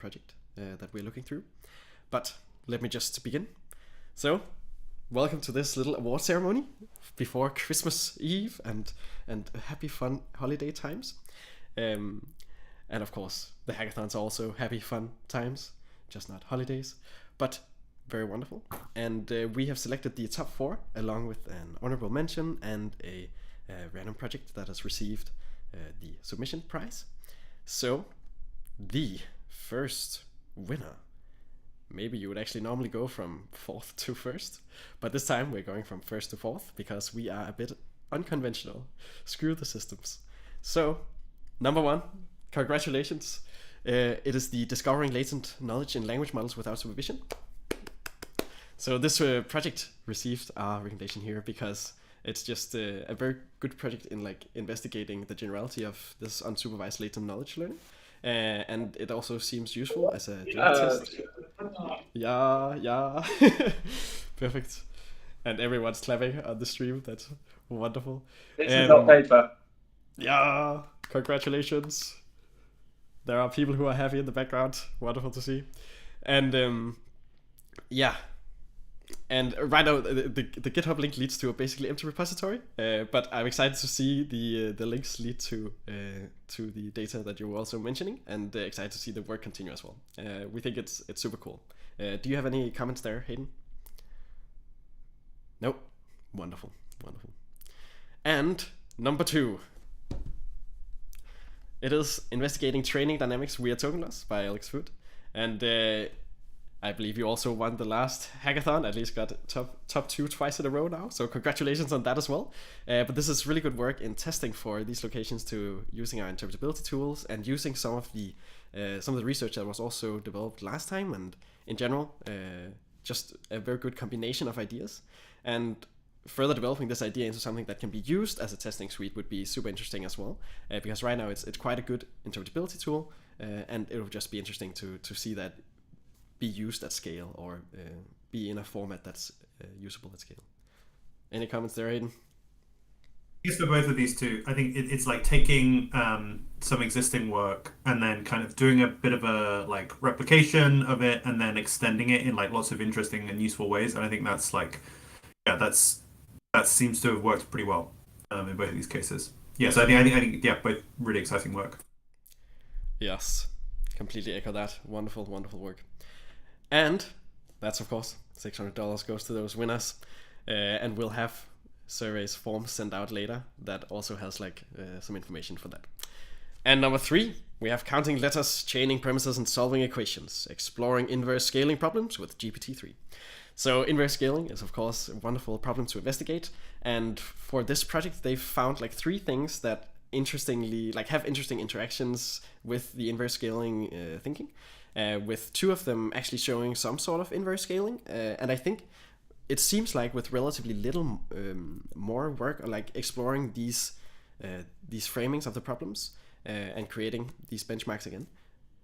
project that we're looking through. But let me just begin. So, welcome to this little award ceremony before Christmas Eve and happy fun holiday times. And of course, the hackathons are also happy fun times, just not holidays, but very wonderful. And we have selected the top 4 along with an honorable mention and a random project that has received the submission prize. So, the first winner. Maybe you would actually normally go from 4th to 1st, but this time we're going from 1st to 4th because we are a bit unconventional. Screw the systems. So, number 1, congratulations. It is the Discovering Latent Knowledge in Language Models Without Supervision. So this project received our recommendation here because it's just a very good project in like investigating the generality of this unsupervised latent knowledge learning. And it also seems useful as a test. Yeah. Perfect. And everyone's clapping on the stream. That's wonderful. This is not paper. Yeah, congratulations. There are people who are happy in the background. Wonderful to see. And yeah. And right now, the GitHub link leads to a basically empty repository, but I'm excited to see the links lead to the data that you were also mentioning, and excited to see the work continue as well. We think it's super cool. Do you have any comments there, Hayden? Nope. Wonderful. And number 2. It is Investigating Training Dynamics via Token Loss by Alex Food, and I believe you also won the last hackathon, at least got top 2 twice in a row now, so congratulations on that as well. But this is really good work in testing for these locations to using our interpretability tools and using some of the research that was also developed last time, and in general, just a very good combination of ideas. And further developing this idea into something that can be used as a testing suite would be super interesting as well, because right now it's quite a good interpretability tool, and it would just be interesting to see that be used at scale or be in a format that's usable at scale. Any comments there, Aiden? Yes, for both of these two, I think it's like taking some existing work and then kind of doing a bit of a like replication of it and then extending it in like lots of interesting and useful ways. And I think that's like, yeah, that seems to have worked pretty well in both of these cases. Yeah, so I think yeah, both really exciting work. Yes, completely echo that. Wonderful work. And that's, of course, $600 goes to those winners. And we'll have surveys forms sent out later that also has like some information for that. And number 3, we have Counting Letters, Chaining Premises, and Solving Equations, Exploring Inverse Scaling Problems with GPT-3. So inverse scaling is, of course, a wonderful problem to investigate. And for this project, they've found like 3 things that interestingly, like have interesting interactions with the inverse scaling thinking. With 2 of them actually showing some sort of inverse scaling. And I think it seems like with relatively little more work, or like exploring these framings of the problems and creating these benchmarks again,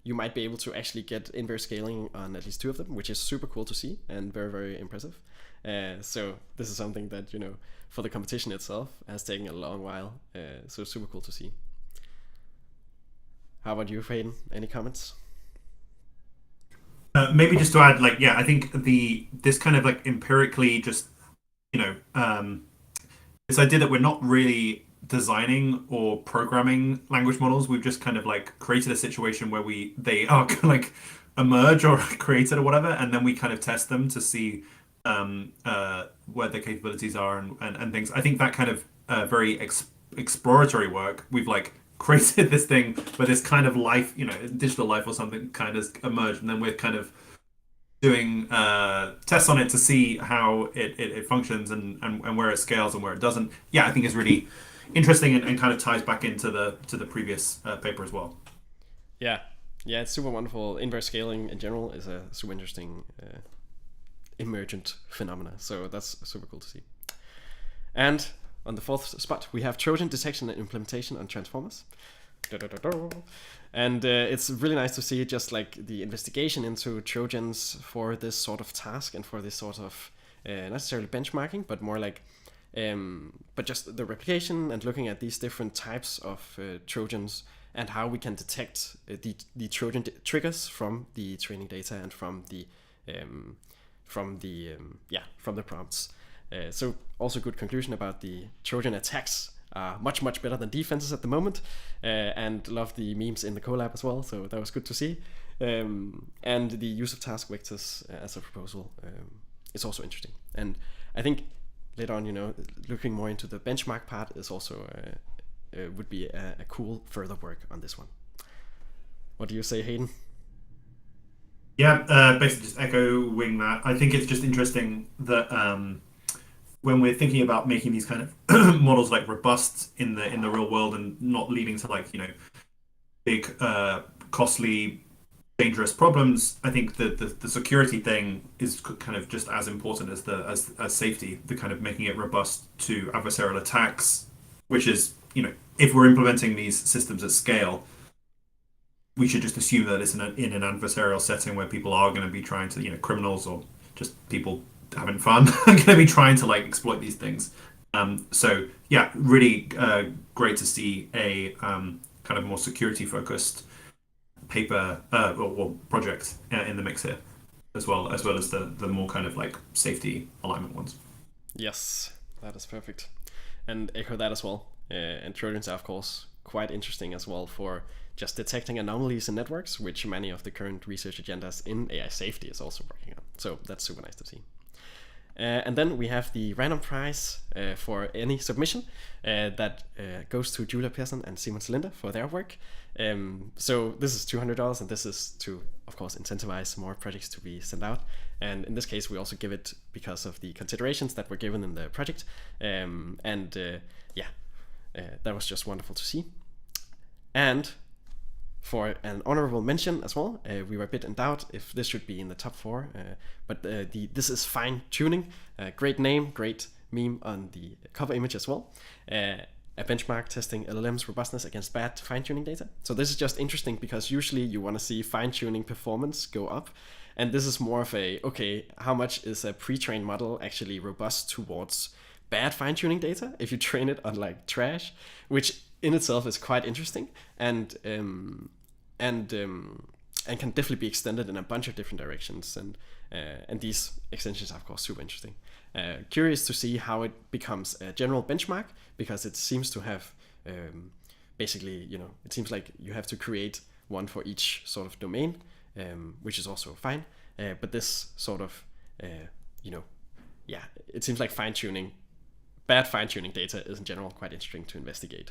you might be able to actually get inverse scaling on at least 2 of them, which is super cool to see and very, very impressive. So this is something that, you know, for the competition itself has taken a long while. So super cool to see. How about you, Hayden? Any comments? Maybe just to add, like, yeah, I think this kind of like empirically just, you know, this idea that we're not really designing or programming language models. We've just kind of like created a situation where they are like emerge or created or whatever, and then we kind of test them to see where their capabilities are and things. I think that kind of very exploratory work, we've like created this thing where this kind of life, you know, digital life or something kind of emerged, and then we're kind of doing tests on it to see how it functions and where it scales and where it doesn't. Yeah, I think is really interesting and kind of ties back into the previous paper as well. Yeah, it's super wonderful. Inverse scaling in general is a super interesting emergent phenomena, so that's super cool to see. And on the 4th spot, we have Trojan detection and implementation on transformers. And it's really nice to see just like the investigation into Trojans for this sort of task and for this sort of not necessarily benchmarking, but more like but just the replication and looking at these different types of Trojans and how we can detect the Trojan triggers from the training data and from the prompts. So also good conclusion about the Trojan attacks are much better than defenses at the moment, and love the memes in the collab as well. So that was good to see. And the use of task vectors as a proposal is also interesting. And I think later on, looking more into the benchmark part is also would be a cool further work on this one. What do you say, Hayden? Yeah, basically just echoing that. I think it's just interesting that when we're thinking about making these kind of models like robust in the real world and not leading to like big costly dangerous problems, I think that the security thing is kind of just as important as as safety, the kind of making it robust to adversarial attacks, which is if we're implementing these systems at scale, we should just assume that it's in an adversarial setting where people are going to be trying to, criminals or just people having fun are going to be trying to like exploit these things. So yeah, really great to see a kind of more security focused paper or project in the mix here, as well as the more kind of like safety alignment ones. Yes, that is perfect, and echo that as well. And Trojans are of course quite interesting as well for just detecting anomalies in networks, which many of the current research agendas in AI safety is also working on. So that's super nice to see. And then we have the random prize for any submission that goes to Julia Pearson and Simon Cylinder for their work. So this is $200, and this is to, of course, incentivize more projects to be sent out. And in this case, we also give it because of the considerations that were given in the project. That was just wonderful to see. And for an honorable mention as well, we were a bit in doubt if this should be in the top 4, but this is fine tuning. Great name, great meme on the cover image as well. A benchmark testing LLM's robustness against bad fine-tuning data. So this is just interesting because usually you want to see fine-tuning performance go up, and this is more of how much is a pre-trained model actually robust towards bad fine-tuning data if you train it on like trash, which in itself is quite interesting and can definitely be extended in a bunch of different directions, and these extensions are of course super interesting. Curious to see how it becomes a general benchmark, because it seems to have basically, it seems like you have to create one for each sort of domain, which is also fine, but this sort of it seems like bad fine-tuning data is in general quite interesting to investigate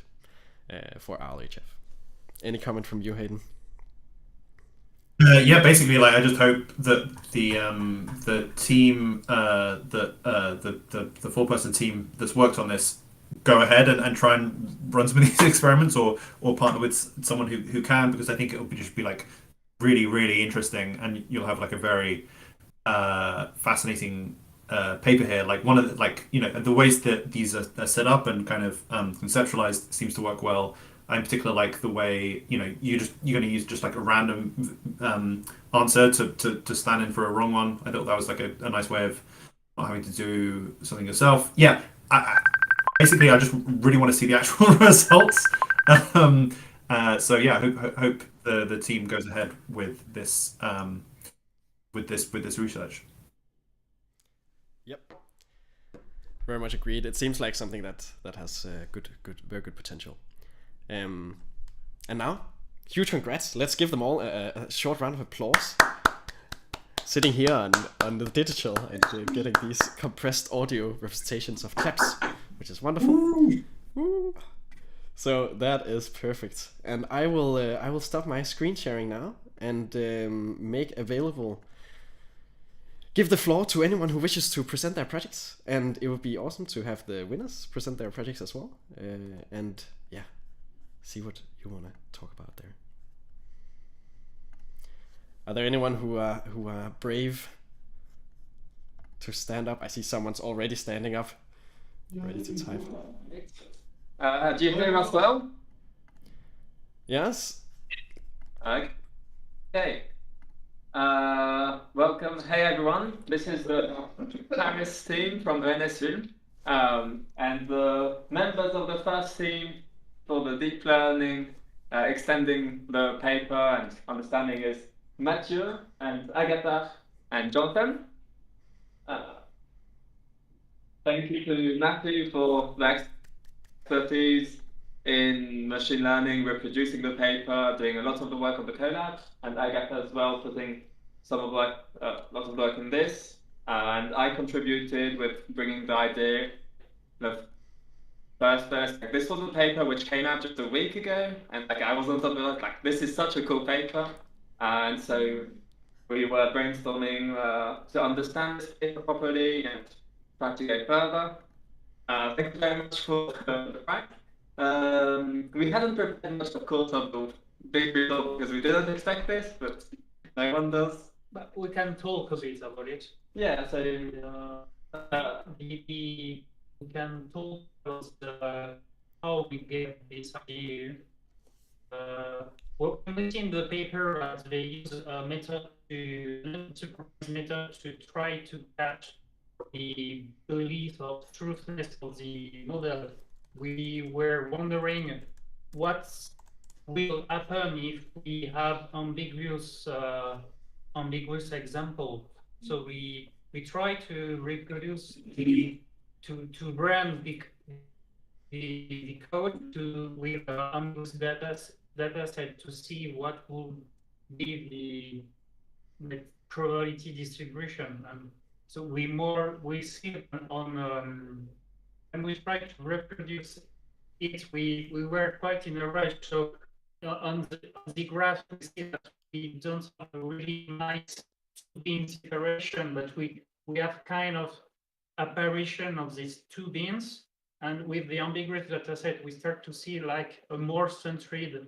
for RLHF. Any comment from you, Hayden? Yeah, basically, like I just hope that the team, the 4-person team that's worked on this, go ahead and try and run some of these experiments, or partner with someone who can, because I think it'll just be like really interesting, and you'll have like a very fascinating paper here. Like one of the the ways that these are set up and kind of conceptualized seems to work well. I in particular like the way you're going to use just like a random answer to stand in for a wrong one. I thought that was like a nice way of not having to do something yourself. Yeah, basically I just really want to see the actual results. So yeah, hope the team goes ahead with this research. Yep, very much agreed. It seems like something that has very good potential. And now, huge congrats. Let's give them all a short round of applause. Sitting here on the digital and getting these compressed audio representations of claps, which is wonderful. Woo. So that is perfect. And I will stop my screen sharing now and give the floor to anyone who wishes to present their projects. And it would be awesome to have the winners present their projects as well. See what you want to talk about there. Are there anyone who are brave to stand up? I see someone's already standing up, ready to type. Do you hear us well? Yes. Okay. Welcome. Hey everyone. This is the Paris team from NSU, and the members of the first team for the deep learning extending the paper and understanding is Mathieu and Agatha and Jonathan. Thank you to Matthew for the expertise in machine learning, reproducing the paper, doing a lot of the work on the collab, and Agatha as well, putting some of lots of work in this. And I contributed with bringing the idea of first. This was a paper which came out just a week ago, and I was on top of it, like, this is such a cool paper. And so we were brainstorming to understand this paper properly and try to go further. Thank you very much for the track. We hadn't prepared much, of course, of the big result because we didn't expect this, but no one does. But we can talk a bit about it. Yeah, so We can talk about how we get this idea. Well, in the paper, they use a method to try to catch the belief of truthness of the model. We were wondering what will happen if we have ambiguous example. So we try to reproduce to run the code with ambiguous data set to see what will be the probability distribution. And so we see it on and we try to reproduce it. We were quite in a rush. So on the graph, we see that we don't have a really nice bean separation, but we have kind of apparition of these two beans. And with the ambiguous data set, we start to see like a more centered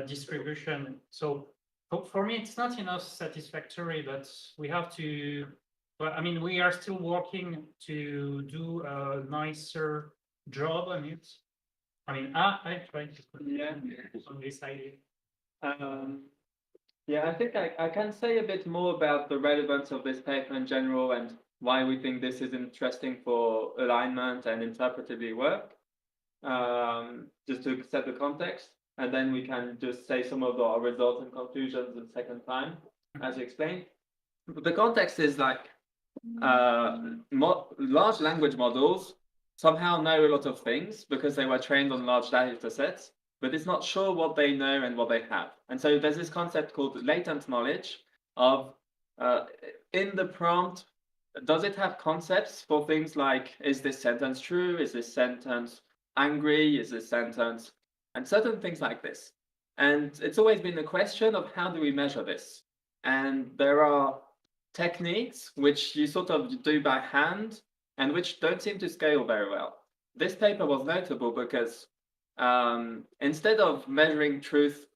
distribution. So for me, it's not enough satisfactory, but we have to, well, I mean, we are still working to do a nicer job on it. I mean, I tried to put on this idea. Yeah, I think I can say a bit more about the relevance of this paper in general and why we think this is interesting for alignment and interpretively work, just to set the context. And then we can just say some of our results and conclusions in second time, as you explained. But the context is like large language models somehow know a lot of things because they were trained on large data sets, but it's not sure what they know and what they have. And so there's this concept called latent knowledge of in the prompt, does it have concepts for things like, is this sentence true? Is this sentence angry? Is this sentence? And certain things like this. And it's always been a question of how do we measure this? And there are techniques which you sort of do by hand and which don't seem to scale very well. This paper was notable because instead of measuring truth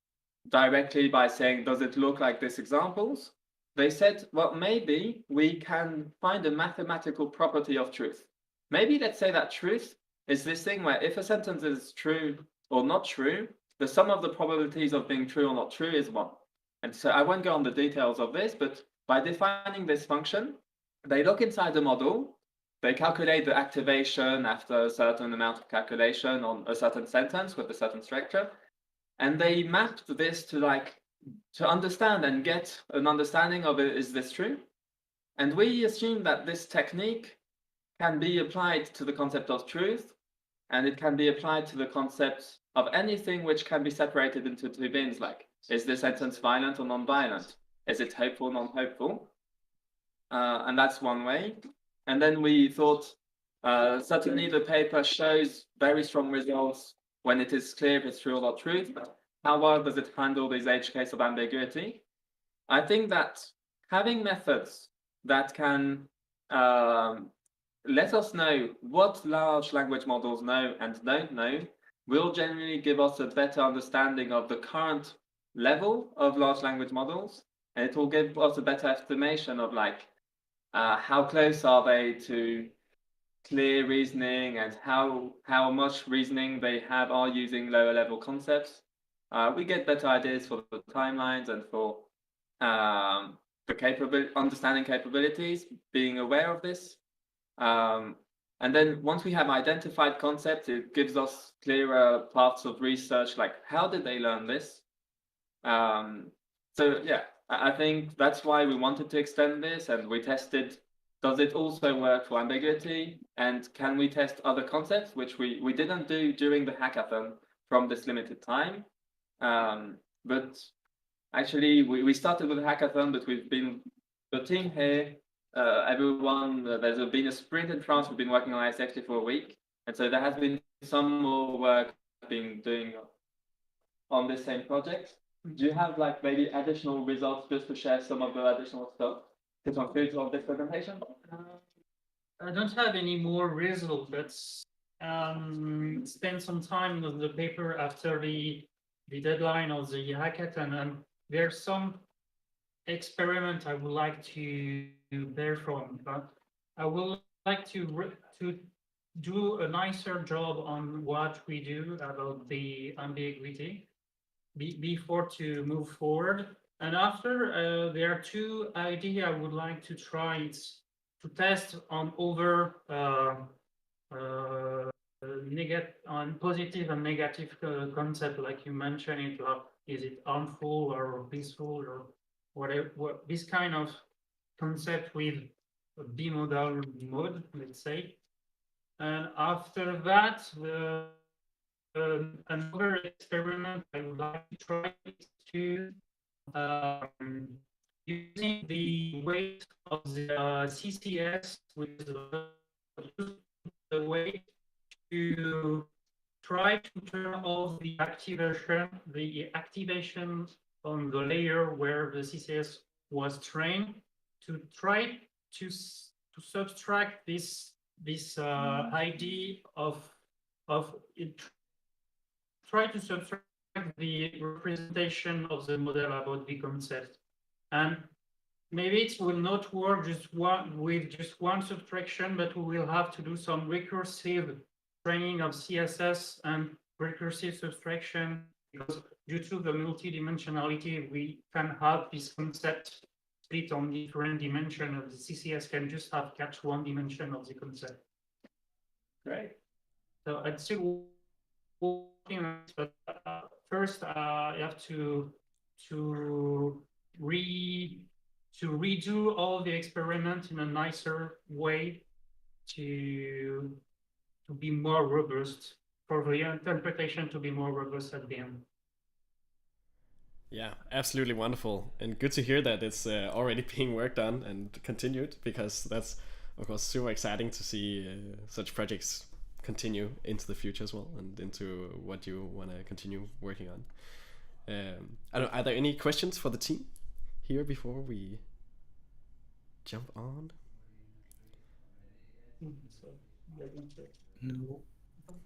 directly by saying, does it look like this examples? They said, well, maybe we can find a mathematical property of truth. Maybe let's say that truth is this thing where if a sentence is true or not true, the sum of the probabilities of being true or not true is 1. And so I won't go on the details of this, but by defining this function, they look inside the model, they calculate the activation after a certain amount of calculation on a certain sentence with a certain structure, and they mapped this to understand and get an understanding of it, is this true? And we assume that this technique can be applied to the concept of truth, and it can be applied to the concept of anything which can be separated into two bins, like, is this sentence violent or non-violent? Is it hopeful or non-hopeful? And that's one way. And then we thought, certainly the paper shows very strong results when it is clear if it's true or not true, but how well does it handle this edge case of ambiguity? I think that having methods that can let us know what large language models know and don't know will generally give us a better understanding of the current level of large language models, and it will give us a better estimation of like how close are they to clear reasoning and how much reasoning they are using lower level concepts. We get better ideas for the timelines and for the understanding capabilities, being aware of this. And then once we have identified concepts, it gives us clearer paths of research, like how did they learn this? So yeah, I think that's why we wanted to extend this, and we tested, does it also work for ambiguity? And can we test other concepts, which we didn't do during the hackathon from this limited time. But actually, we started with a hackathon, but we've been, the team here, everyone, there's been a sprint in France, we've been working on it actually for a week. And so there has been some more work being doing on this same project. Do you have like maybe additional results just to share some of the additional stuff to conclude of this presentation? I don't have any more results, but spend some time with the paper after the deadline of the hackathon, and there's some experiment I would like to perform, but I would like to do a nicer job on what we do about the ambiguity before to move forward. And after, there are two ideas I would like to try. It's to test on other on positive and negative concept, like you mentioned it, like is it harmful or peaceful or whatever, this kind of concept with a bimodal mode, let's say. And after that, another experiment I would like to try is to using the weight of the CCS with the weight to try to turn off the activation on the layer where the CCS was trained, to try to subtract this idea of it, try to subtract the representation of the model about the concept. And maybe it will not work with just one subtraction, but we will have to do some recursive training of CSS and recursive subtraction, because due to the multidimensionality, we can have this concept split on different dimensions. The CCS can just have catch one dimension of the concept. Great. So I'd still working on it, but first I have to redo all the experiment in a nicer way to be more robust, for the interpretation to be more robust at the end. Yeah, absolutely wonderful, and good to hear that it's already being worked on and continued, because that's of course super exciting to see such projects continue into the future as well, and into what you want to continue working on. Are there any questions for the team here before we jump on?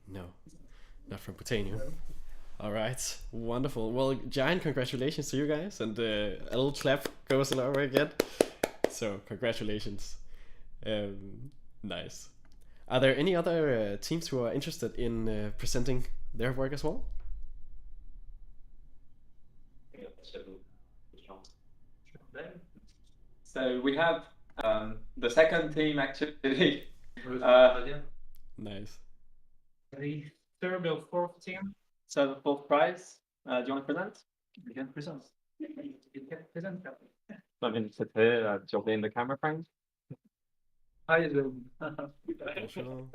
No, not from Botania. All right, wonderful. Well, giant congratulations to you guys, and a little clap goes in over again. So congratulations. Nice. Are there any other teams who are interested in presenting their work as well? So we have the second team actually. Nice. The third or fourth team. So the fourth prize. Do you want to present? You can present. I mean, sit here, you'll be in the camera frame. Hi, everyone. Sure.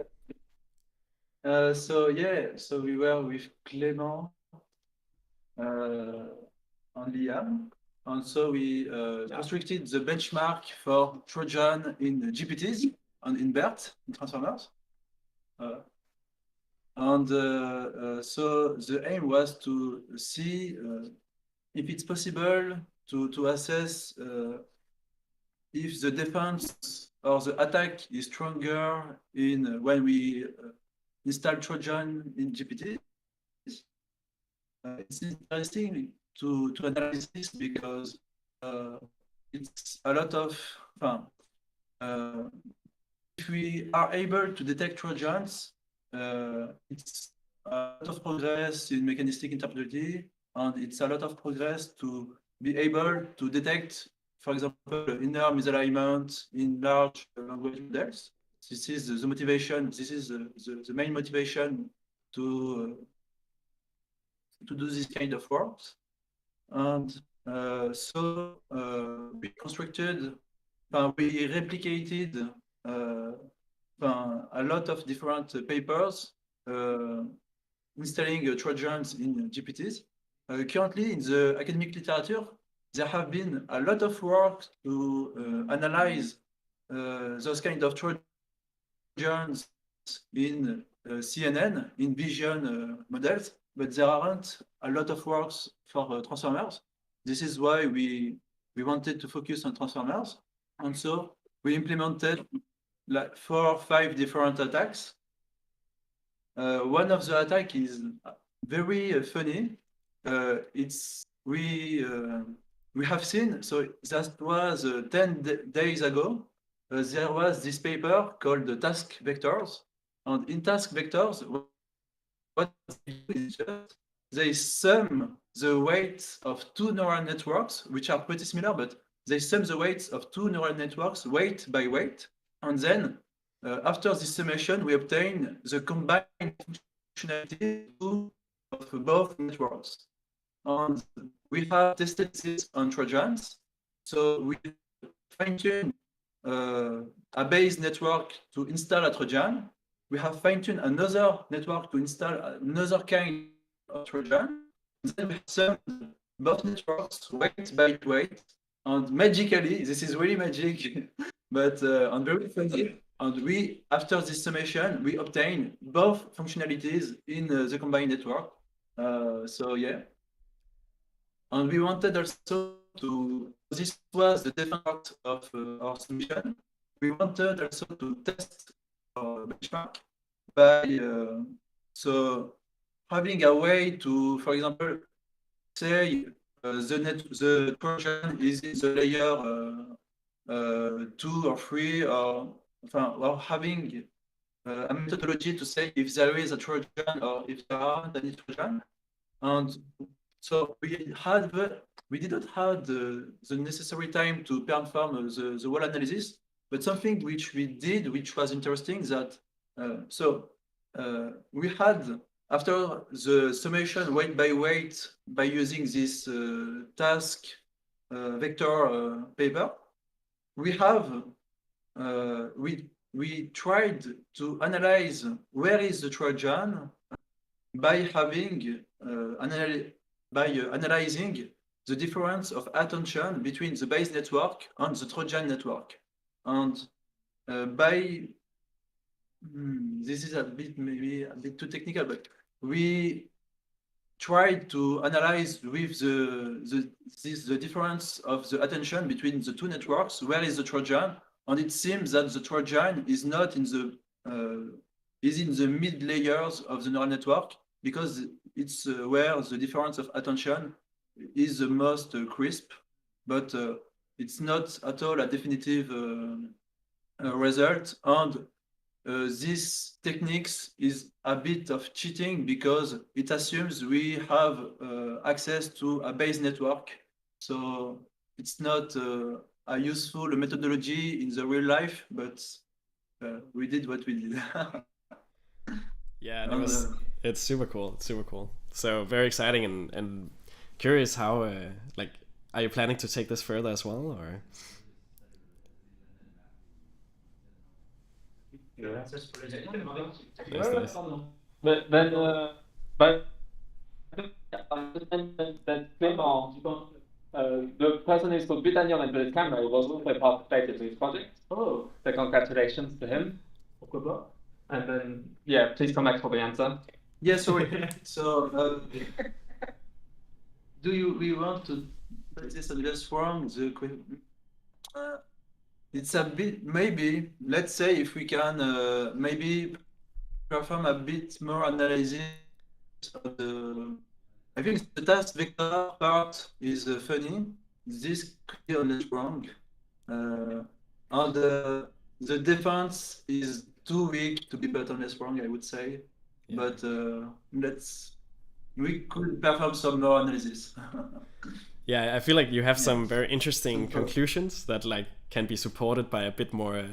So we were with Clément on Liam, and so we constructed the benchmark for Trojan in GPTs and in BERT, in transformers. So the aim was to see if it's possible to assess if the defense or the attack is stronger in when we install Trojan in GPT. It's interesting to analyze this because it's a lot of fun. If we are able to detect Trojans, it's a lot of progress in mechanistic interpretability, and it's a lot of progress to be able to detect, for example, inner misalignment in large language models. this is the motivation. This is the main motivation to do this kind of works. And so we constructed, we replicated a lot of different papers installing Trojans in GPTs. Currently, in the academic literature, there have been a lot of work to analyze those kind of Trojans in CNN, in vision models, but there aren't a lot of works for transformers. This is why we wanted to focus on transformers. And so we implemented like 4 or 5 different attacks. One of the attack is very funny. We have seen, so that was 10 days ago, there was this paper called the task vectors. And in task vectors, what they do is just they sum the weights of 2 neural networks, which are pretty similar, but they sum the weights of 2 neural networks weight by weight. And then after this summation, we obtain the combined functionality of both networks. And we have tested this on Trojans. So we fine-tune a base network to install a Trojan. We have fine-tuned another network to install another kind of Trojan. Then we have summed both networks weight by weight. And magically, this is really magic, but and very funny. And we, after this summation, we obtain both functionalities in the combined network. So yeah. And we wanted also to, this was the different part of our submission. We wanted also to test our benchmark by, so having a way to, for example, say the Trojan is in the layer 2 or 3, or having a methodology to say if there is a Trojan or if there aren't any Trojan. And so we didn't have the necessary time to perform the whole analysis, but something which we did, which was interesting, that we had, after the summation weight by weight by using this task vector paper, we have we tried to analyze where is the Trojan by having analyzing the difference of attention between the base network and the Trojan network. And this is maybe a bit too technical, but we tried to analyze with the difference of the attention between the 2 networks, where is the Trojan, and it seems that the Trojan is not in the is in the mid layers of the neural network, because it's where the difference of attention is the most crisp, but it's not at all a definitive result. And this techniques is a bit of cheating because it assumes we have access to a base network. So it's not a useful methodology in the real life, but we did what we did. Yeah, and it's super cool. It's super cool. So very exciting, and curious how like, are you planning to take this further as well, or? Nice. But that claim the person who's called Britannia and his camera was also participated in this project. Oh, so congratulations to him. And then, yeah, please come back for the answer. Yeah, sorry. So, we want to put this a little strong? It's a bit, maybe, let's say if we can maybe perform a bit more analysis of the, I think the task vector part is funny. This could be a little wrong. And the defense is too weak to be put on less wrong, I would say. Yeah. But we could perform some more analysis. Yeah, I feel like you have some very interesting conclusions that like can be supported by a bit more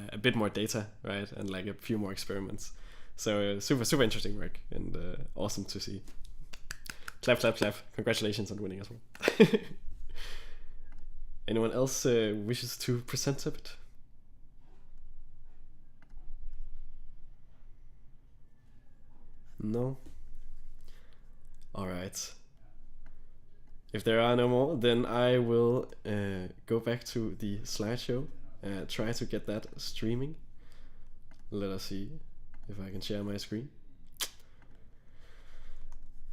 data, right? And like a few more experiments. So super interesting work and awesome to see. Clap. Congratulations on winning as well. Anyone else wishes to present a bit? No? Alright. If there are no more, then I will go back to the slideshow, try to get that streaming. Let us see if I can share my screen.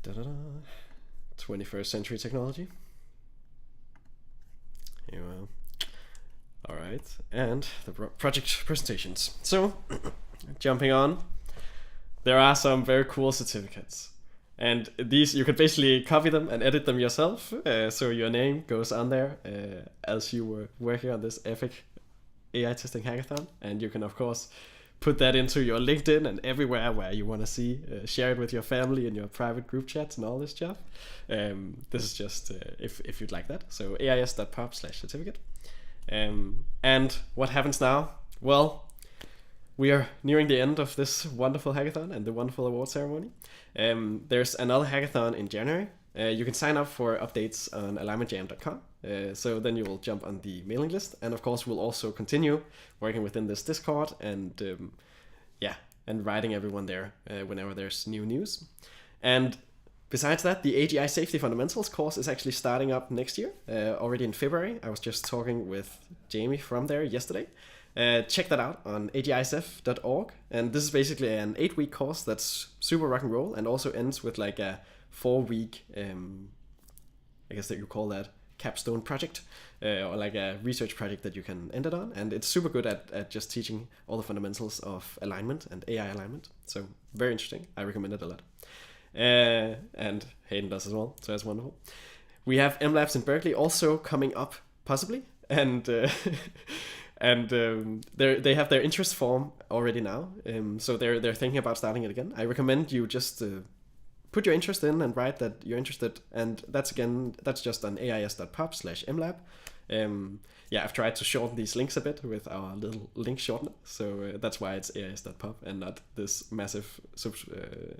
21st century technology. Here we are. Alright, and the project presentations. So, jumping on, there are some very cool certificates. And these, you can basically copy them and edit them yourself. So your name goes on there as you were working on this epic AI testing hackathon. And you can, of course, put that into your LinkedIn and everywhere where you want to see. Share it with your family in your private group chats and all this stuff. This is just if you'd like that. So ais.pub/certificate. And what happens now? Well, we are nearing the end of this wonderful hackathon and the wonderful award ceremony. There's another hackathon in January. You can sign up for updates on alignmentjam.com. So then you will jump on the mailing list. And of course, we'll also continue working within this Discord and and writing everyone there whenever there's new news. And besides that, the AGI Safety Fundamentals course is actually starting up next year, already in February. I was just talking with Jamie from there yesterday. Check that out on agisf.org. And this is basically an 8-week course that's super rock and roll and also ends with like a 4-week, I guess that you call that capstone project, or like a research project that you can end it on. And it's super good at just teaching all the fundamentals of alignment and AI alignment. So very interesting. I recommend it a lot. And Hayden does as well. So that's wonderful. We have MLabs in Berkeley also coming up, possibly. And they have their interest form already now, so they're thinking about starting it again. I recommend you just put your interest in and write that you're interested, and that's just on ais.pub/mlab. I've tried to shorten these links a bit with our little link shortener, so that's why it's ais.pub and not this massive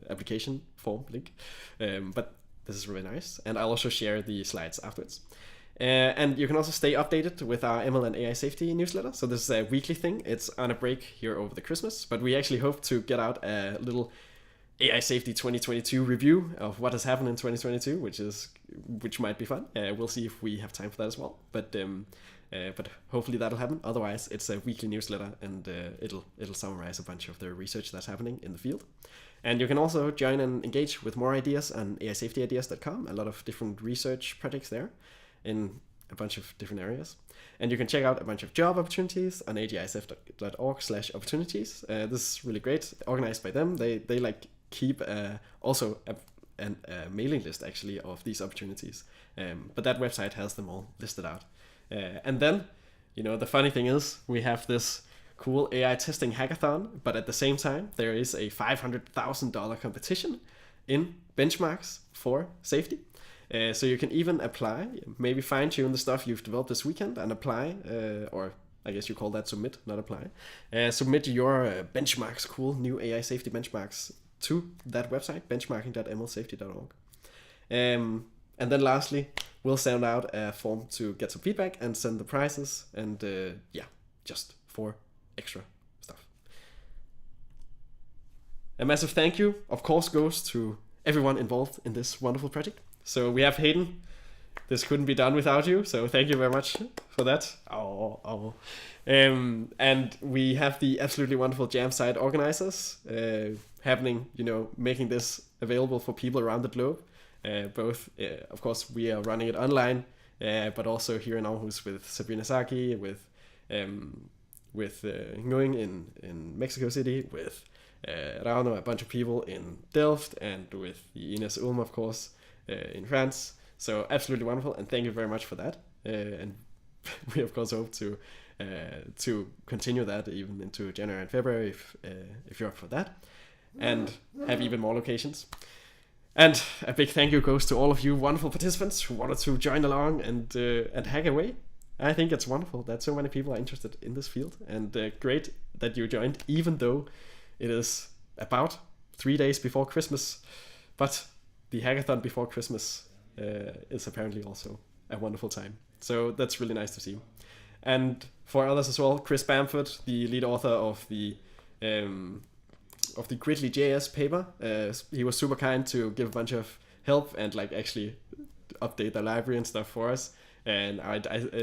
application form link. But this is really nice, and I'll also share the slides afterwards. And you can also stay updated with our ML and AI safety newsletter. So this is a weekly thing. It's on a break here over the Christmas, but we actually hope to get out a little AI safety 2022 review of what has happened in 2022, which might be fun. We'll see if we have time for that as well. But hopefully that'll happen. Otherwise, it's a weekly newsletter, and it'll summarize a bunch of the research that's happening in the field. And you can also join and engage with more ideas on aisafetyideas.com. A lot of different research projects there in a bunch of different areas. And you can check out a bunch of job opportunities on agisf.org/opportunities. This is really great, organized by them. They like keep also a mailing list actually of these opportunities. But that website has them all listed out. And then, the funny thing is we have this cool AI testing hackathon, but at the same time, there is a $500,000 competition in benchmarks for safety. So you can even apply, maybe fine-tune the stuff you've developed this weekend and apply, or I guess you call that submit, not apply. Submit your benchmarks, cool new AI safety benchmarks to that website, benchmarking.mlsafety.org. And then lastly, we'll send out a form to get some feedback and send the prizes, and just for extra stuff. A massive thank you, of course, goes to everyone involved in this wonderful project. So we have Hayden. This couldn't be done without you, so thank you very much for that. And we have the absolutely wonderful jam site organizers making this available for people around the globe. Both, of course, we are running it online, but also here in Aarhus with Sabrina Saki, with Nguyen in Mexico City, with Rauno, a bunch of people in Delft, and with Ines Ulm, of course, in France. So absolutely wonderful, and thank you very much for that. And we of course hope to continue that even into January and February if you're up for that, and have even more locations. And a big thank you goes to all of you wonderful participants who wanted to join along and hack away. I think it's wonderful that so many people are interested in this field, and great that you joined, even though it is about 3 days before Christmas. But the hackathon before Christmas is apparently also a wonderful time. So that's really nice to see. And for others as well, Chris Bamford, the lead author of the Gridley JS paper, he was super kind to give a bunch of help and like actually update the library and stuff for us. And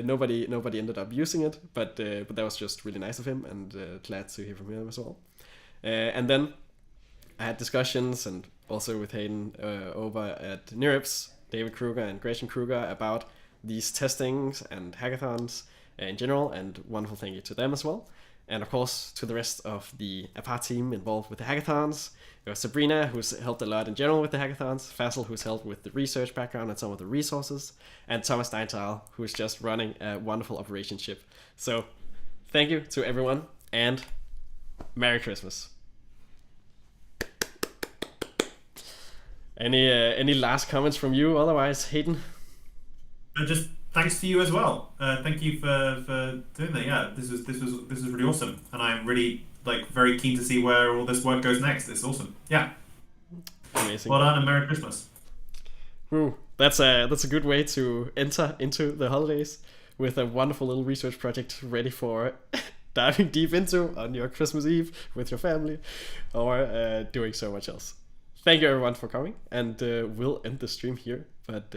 nobody ended up using it, but that was just really nice of him, and glad to hear from him as well. And then I had discussions, and also with Hayden over at NeurIPS, David Kruger and Gretchen Kruger, about these testings and hackathons in general, and wonderful thank you to them as well. And of course to the rest of the APART team involved with the hackathons. There was Sabrina, who's helped a lot in general with the hackathons, Faisal, who's helped with the research background and some of the resources, and Thomas Steinthal, who's just running a wonderful operation ship. So thank you to everyone, and Merry Christmas. Any last comments from you? Otherwise, Hayden? Just thanks to you as well. Thank you for doing that. Yeah, this was really awesome, and I'm really very keen to see where all this work goes next. It's awesome. Yeah. Amazing. Well done, and Merry Christmas. Woo, that's a good way to enter into the holidays, with a wonderful little research project ready for diving deep into on your Christmas Eve with your family, or doing so much else. Thank you everyone for coming, and we'll end the stream here, but